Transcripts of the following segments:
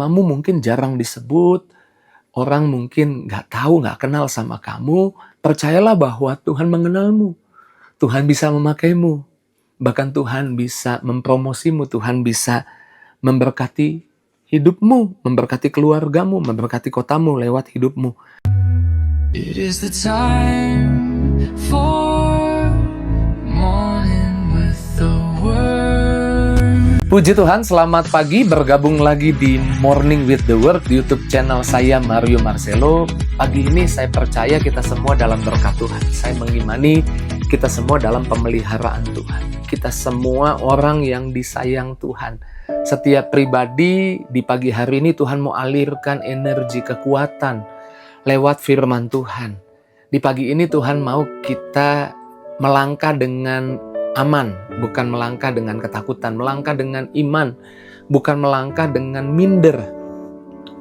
Namamu mungkin jarang disebut, orang mungkin nggak tahu, nggak kenal sama kamu. Percayalah bahwa Tuhan mengenalmu. Tuhan bisa memakaimu. Bahkan Tuhan bisa mempromosimu. Tuhan bisa memberkati hidupmu, memberkati keluargamu, memberkati kotamu lewat hidupmu. It is the time for morning with the word. Puji Tuhan, selamat pagi, bergabung lagi di Morning with the Word YouTube channel saya, Mario Marcelo. Pagi ini saya percaya kita semua dalam berkat Tuhan. Saya mengimani kita semua dalam pemeliharaan Tuhan. Kita semua orang yang disayang Tuhan. Setiap pribadi di pagi hari ini Tuhan mau alirkan energi kekuatan lewat firman Tuhan. Di pagi ini Tuhan mau kita melangkah dengan aman, bukan melangkah dengan ketakutan, melangkah dengan iman, bukan melangkah dengan minder,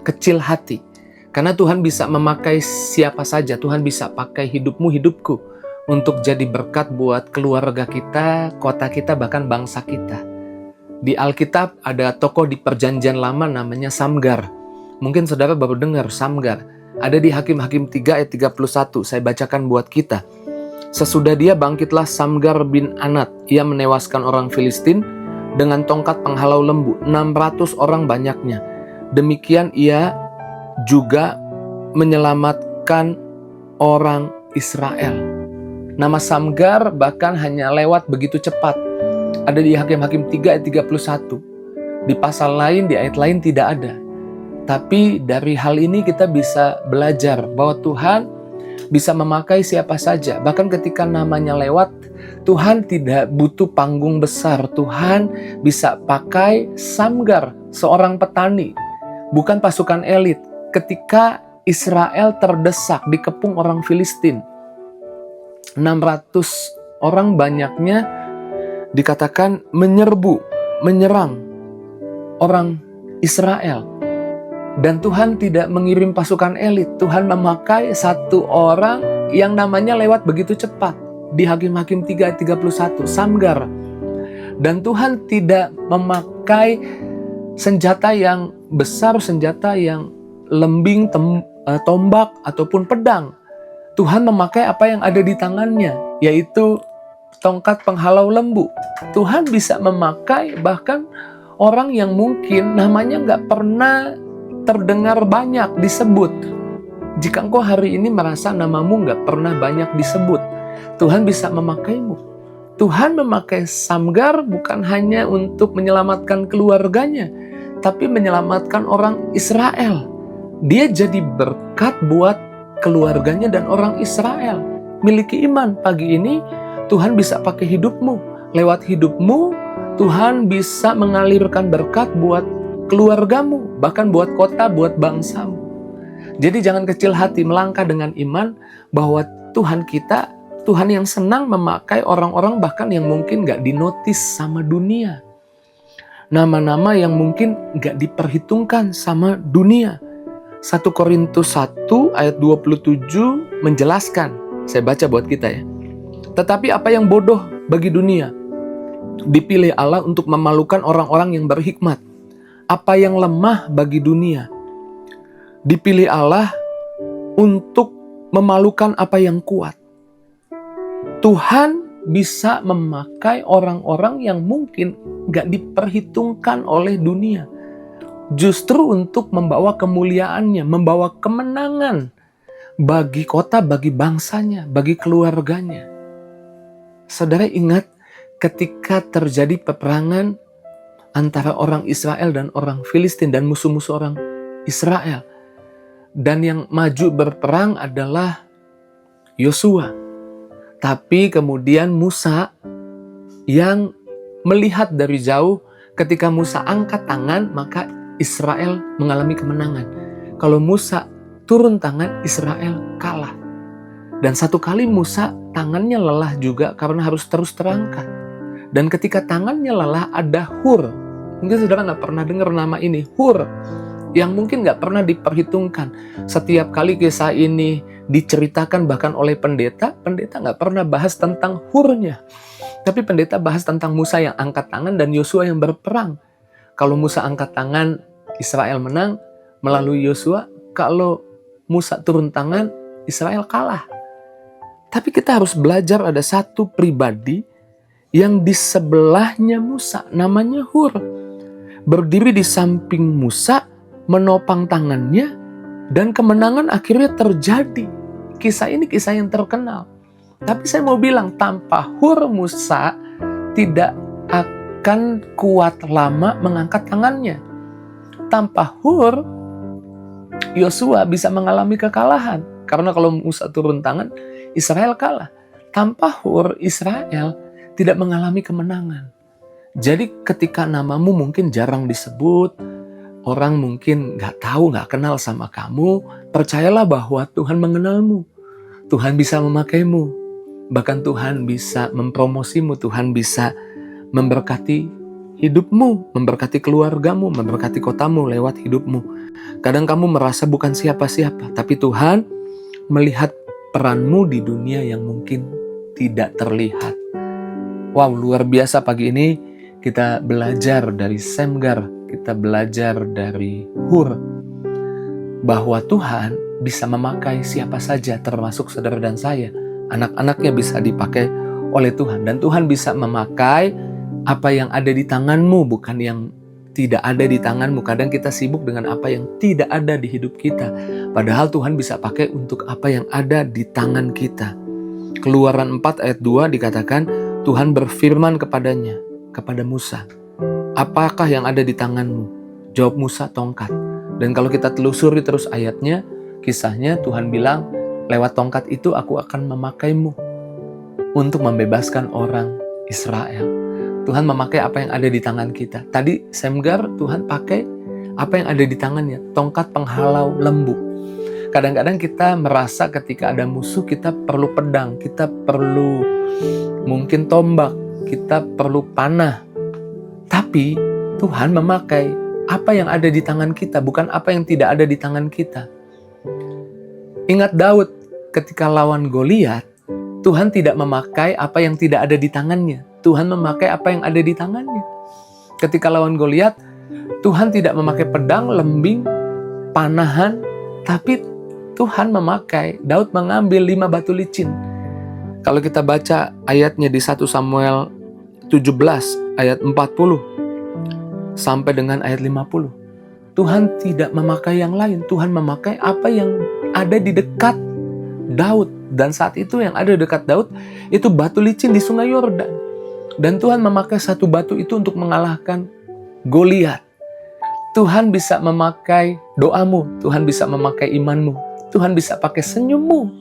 kecil hati. Karena Tuhan bisa memakai siapa saja, Tuhan bisa pakai hidupmu, hidupku, untuk jadi berkat buat keluarga kita, kota kita, bahkan bangsa kita. Di Alkitab ada tokoh di Perjanjian Lama namanya Samgar. Mungkin saudara baru dengar Samgar. Ada di Hakim-Hakim 3 ayat 31, saya bacakan buat kita. Sesudah dia bangkitlah Samgar bin Anat. Ia menewaskan orang Filistin dengan tongkat penghalau lembu, 600 orang banyaknya. Demikian ia juga menyelamatkan orang Israel. Nama Samgar bahkan hanya lewat begitu cepat. Ada di Hakim-Hakim 3 ayat 31. Di pasal lain, di ayat lain tidak ada. Tapi dari hal ini kita bisa belajar bahwa Tuhan bisa memakai siapa saja. Bahkan ketika namanya lewat, Tuhan tidak butuh panggung besar. Tuhan bisa pakai Samgar, seorang petani, bukan pasukan elit. Ketika Israel terdesak, dikepung orang Filistin, 600 orang banyaknya dikatakan menyerang orang Israel. Dan Tuhan tidak mengirim pasukan elit. Tuhan memakai satu orang yang namanya lewat begitu cepat. Di Hakim-Hakim 3 ayat 31, Samgar. Dan Tuhan tidak memakai senjata yang besar, senjata yang lembing, tombak, ataupun pedang. Tuhan memakai apa yang ada di tangannya, yaitu tongkat penghalau lembu. Tuhan bisa memakai bahkan orang yang mungkin namanya nggak pernah terdengar banyak disebut. Jika engkau hari ini merasa namamu nggak pernah banyak disebut, Tuhan bisa memakaimu. Tuhan memakai Samgar bukan hanya untuk menyelamatkan keluarganya, tapi menyelamatkan orang Israel. Dia jadi berkat buat keluarganya dan orang Israel. Miliki iman. Pagi ini Tuhan bisa pakai hidupmu. Lewat hidupmu, Tuhan bisa mengalirkan berkat buat keluargamu, bahkan buat kota, buat bangsamu. Jadi jangan kecil hati, melangkah dengan iman bahwa Tuhan kita, Tuhan yang senang memakai orang-orang bahkan yang mungkin gak dinotis sama dunia. Nama-nama yang mungkin gak diperhitungkan sama dunia. 1 Korintus 1 ayat 27 menjelaskan, saya baca buat kita ya. Tetapi apa yang bodoh bagi dunia, dipilih Allah untuk memalukan orang-orang yang berhikmat. Apa yang lemah bagi dunia, dipilih Allah untuk memalukan apa yang kuat. Tuhan bisa memakai orang-orang yang mungkin gak diperhitungkan oleh dunia, justru untuk membawa kemuliaannya, membawa kemenangan bagi kota, bagi bangsanya, bagi keluarganya. Saudara ingat ketika terjadi peperangan antara orang Israel dan orang Filistin dan musuh-musuh orang Israel. Dan yang maju berperang adalah Yosua. Tapi kemudian Musa yang melihat dari jauh, ketika Musa angkat tangan, maka Israel mengalami kemenangan. Kalau Musa turun tangan, Israel kalah. Dan satu kali Musa tangannya lelah juga karena harus terus terangkat. Dan ketika tangannya lelah ada Hur. Mungkin saudara gak pernah dengar nama ini, Hur. Yang mungkin gak pernah diperhitungkan. Setiap kali kisah ini diceritakan bahkan oleh pendeta gak pernah bahas tentang Hurnya. Tapi pendeta bahas tentang Musa yang angkat tangan dan Yosua yang berperang. Kalau Musa angkat tangan, Israel menang melalui Yosua. Kalau Musa turun tangan, Israel kalah. Tapi kita harus belajar ada satu pribadi yang di sebelahnya Musa, namanya Hur. Berdiri di samping Musa, menopang tangannya, dan kemenangan akhirnya terjadi. Kisah ini kisah yang terkenal. Tapi saya mau bilang, tanpa Hur, Musa tidak akan kuat lama mengangkat tangannya. Tanpa Hur, Yosua bisa mengalami kekalahan. Karena kalau Musa turun tangan, Israel kalah. Tanpa Hur, Israel tidak mengalami kemenangan. Jadi ketika namamu mungkin jarang disebut, orang mungkin gak tahu, gak kenal sama kamu, percayalah bahwa Tuhan mengenalmu. Tuhan bisa memakaimu. Bahkan Tuhan bisa mempromosimu, Tuhan bisa memberkati hidupmu, memberkati keluargamu, memberkati kotamu lewat hidupmu. Kadang kamu merasa bukan siapa-siapa, tapi Tuhan melihat peranmu di dunia yang mungkin tidak terlihat. Wow, luar biasa pagi ini kita belajar dari Semgar, kita belajar dari Hur, bahwa Tuhan bisa memakai siapa saja, termasuk saudara dan saya. Anak-anaknya bisa dipakai oleh Tuhan, dan Tuhan bisa memakai apa yang ada di tanganmu, bukan yang tidak ada di tanganmu. Kadang kita sibuk dengan apa yang tidak ada di hidup kita, padahal Tuhan bisa pakai untuk apa yang ada di tangan kita. Keluaran 4 ayat 2 dikatakan, Tuhan berfirman kepadanya, kepada Musa, apakah yang ada di tanganmu? Jawab Musa, tongkat. Dan kalau kita telusuri terus ayatnya, kisahnya Tuhan bilang, lewat tongkat itu aku akan memakaimu untuk membebaskan orang Israel. Tuhan memakai apa yang ada di tangan kita. Tadi Semgar, Tuhan pakai apa yang ada di tangannya, tongkat penghalau lembu. Kadang-kadang kita merasa ketika ada musuh kita perlu pedang, kita perlu mungkin tombak, kita perlu panah. Tapi Tuhan memakai apa yang ada di tangan kita, bukan apa yang tidak ada di tangan kita. Ingat Daud ketika lawan Goliat, Tuhan tidak memakai apa yang tidak ada di tangannya. Tuhan memakai apa yang ada di tangannya. Ketika lawan Goliat, Tuhan tidak memakai pedang, lembing, panahan, tapi Tuhan memakai, Daud mengambil 5 batu licin. Kalau kita baca ayatnya di 1 Samuel 17 ayat 40 sampai dengan ayat 50. Tuhan tidak memakai yang lain, Tuhan memakai apa yang ada di dekat Daud. Dan saat itu yang ada di dekat Daud itu batu licin di sungai Yordan. Dan Tuhan memakai satu batu itu untuk mengalahkan Goliat. Tuhan bisa memakai doamu, Tuhan bisa memakai imanmu, Tuhan bisa pakai senyummu,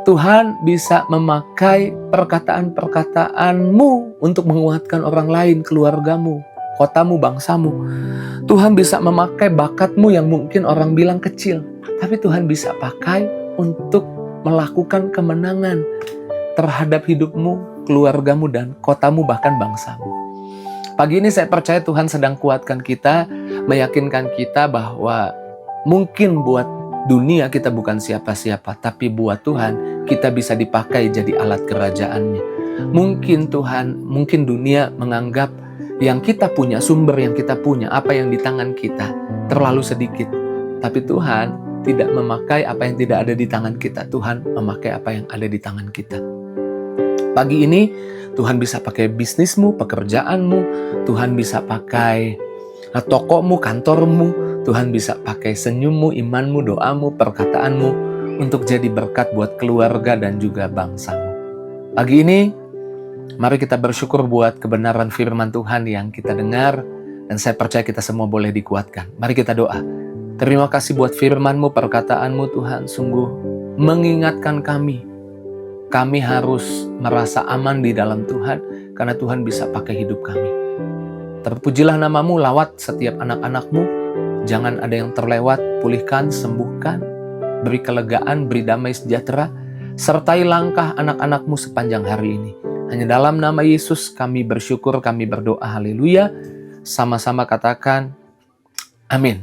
Tuhan bisa memakai perkataan-perkataanmu untuk menguatkan orang lain, keluargamu, kotamu, bangsamu. Tuhan bisa memakai bakatmu yang mungkin orang bilang kecil, tapi Tuhan bisa pakai untuk melakukan kemenangan terhadap hidupmu, keluargamu, dan kotamu, bahkan bangsamu. Pagi ini saya percaya Tuhan sedang kuatkan kita, meyakinkan kita bahwa mungkin buat dunia kita bukan siapa-siapa, tapi buat Tuhan kita bisa dipakai jadi alat kerajaannya. Mungkin dunia menganggap yang kita punya, sumber yang kita punya, apa yang di tangan kita terlalu sedikit. Tapi Tuhan tidak memakai apa yang tidak ada di tangan kita. Tuhan memakai apa yang ada di tangan kita. Pagi ini Tuhan bisa pakai bisnismu, pekerjaanmu, Tuhan bisa pakai tokomu, kantormu, Tuhan bisa pakai senyummu, imanmu, doamu, perkataanmu untuk jadi berkat buat keluarga dan juga bangsamu. Pagi ini mari kita bersyukur buat kebenaran firman Tuhan yang kita dengar, dan saya percaya kita semua boleh dikuatkan. Mari kita doa. Terima kasih buat firman-Mu, perkataan-Mu Tuhan, sungguh mengingatkan kami. Kami harus merasa aman di dalam Tuhan, karena Tuhan bisa pakai hidup kami. Terpujilah nama-Mu, lawat setiap anak-anak-Mu. Jangan ada yang terlewat, pulihkan, sembuhkan, beri kelegaan, beri damai sejahtera, sertai langkah anak-anak-Mu sepanjang hari ini. Hanya dalam nama Yesus kami bersyukur, kami berdoa, haleluya. Sama-sama katakan, amin.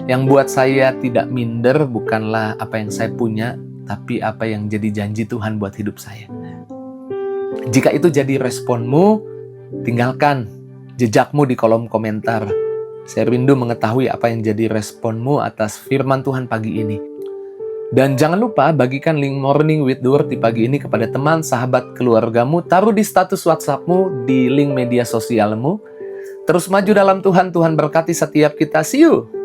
Yang buat saya tidak minder bukanlah apa yang saya punya, tapi apa yang jadi janji Tuhan buat hidup saya. Jika itu jadi responmu, tinggalkan jejakmu di kolom komentar Saya rindu mengetahui apa yang jadi responmu atas firman Tuhan pagi ini. Dan jangan lupa bagikan link Morning with the Word di pagi ini kepada teman, sahabat, keluargamu. Taruh di status WhatsAppmu, di link media sosialmu. Terus maju dalam Tuhan, Tuhan berkati setiap kita. See you!